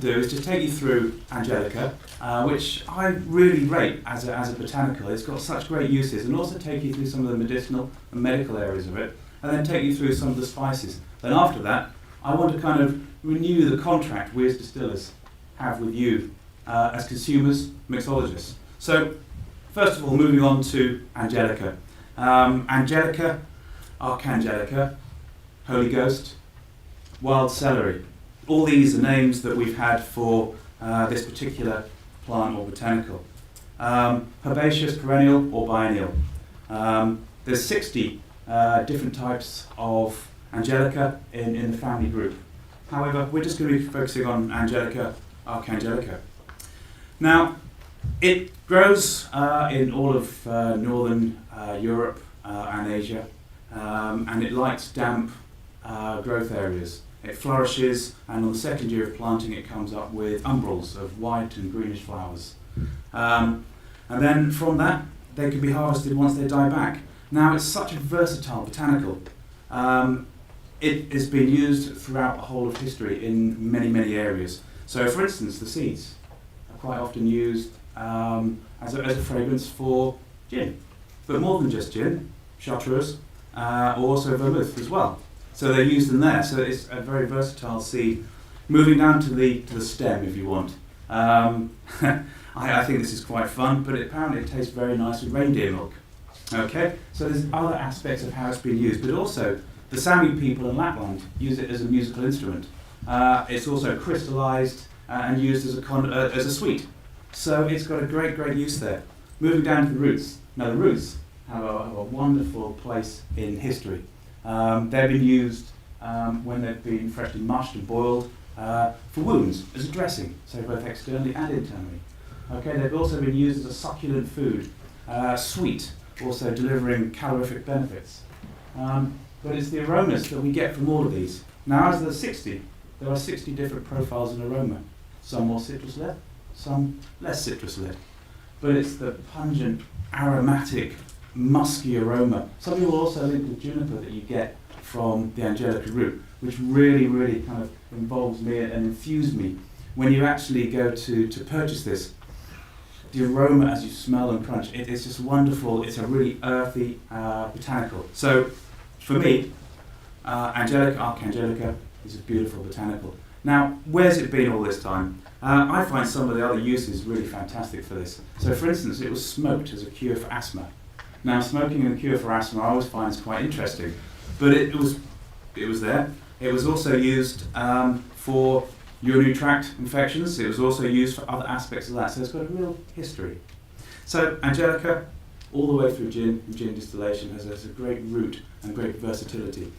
to do is just take you through Angelica, which I really rate as a botanical. It's got such great uses, and also take you through some of the medicinal and medical areas of it, and then take you through some of the spices. Then after that, I want to kind of renew the contract we as distillers have with you as consumers, mixologists. So, first of all, moving on to Angelica. Angelica, Archangelica, Holy Ghost, wild celery. All these are names that we've had for this particular plant or botanical. Herbaceous, perennial or biennial. There's 60 different types of Angelica in the family group. However, we're just going to be focusing on Angelica, Archangelica. Now, it grows in all of northern Europe and Asia, and it likes damp growth areas. It flourishes, and on the second year of planting it comes up with umbels of white and greenish flowers. And then from that, they can be harvested once they die back. Now, it's such a versatile botanical. It has been used throughout the whole of history in many, many areas. So, for instance, the seeds are quite often used as a fragrance for gin. But more than just gin, chartreuse, or also vermouth as well. So they're used in there. So it's a very versatile seed. Moving down to the stem, if you want. I think this is quite fun, but apparently it tastes very nice with reindeer milk. Okay, so there's other aspects of how it's been used, but also the Sami people in Lapland use it as a musical instrument. It's also crystallized and used as a sweet. So it's got a great, great use there. Moving down to the roots. Now the roots have a wonderful place in history. They've been used when they've been freshly mushed and boiled for wounds as a dressing, so both externally and internally. Okay, they've also been used as a succulent food, sweet, also delivering calorific benefits. But it's the aromas that we get from all of these. Now, as there are 60 different profiles in aroma. Some more citrus-led, some less citrus-led. But it's the pungent, aromatic, musky aroma. Some people also link with juniper that you get from the Angelica root, which really, really kind of involves me and infused me. When you actually go to purchase this, the aroma as you smell and crunch, it's just wonderful. It's a really earthy botanical. So, for me, Angelica, Archangelica is a beautiful botanical. Now, where's it been all this time? I find some of the other uses really fantastic for this. So, for instance, it was smoked as a cure for asthma. Now, smoking and a cure for asthma I always find is quite interesting, but it was there. It was also used for urinary tract infections. It was also used for other aspects of that, so it's got a real history. So, Angelica, all the way through gin and gin distillation, has a great root and great versatility.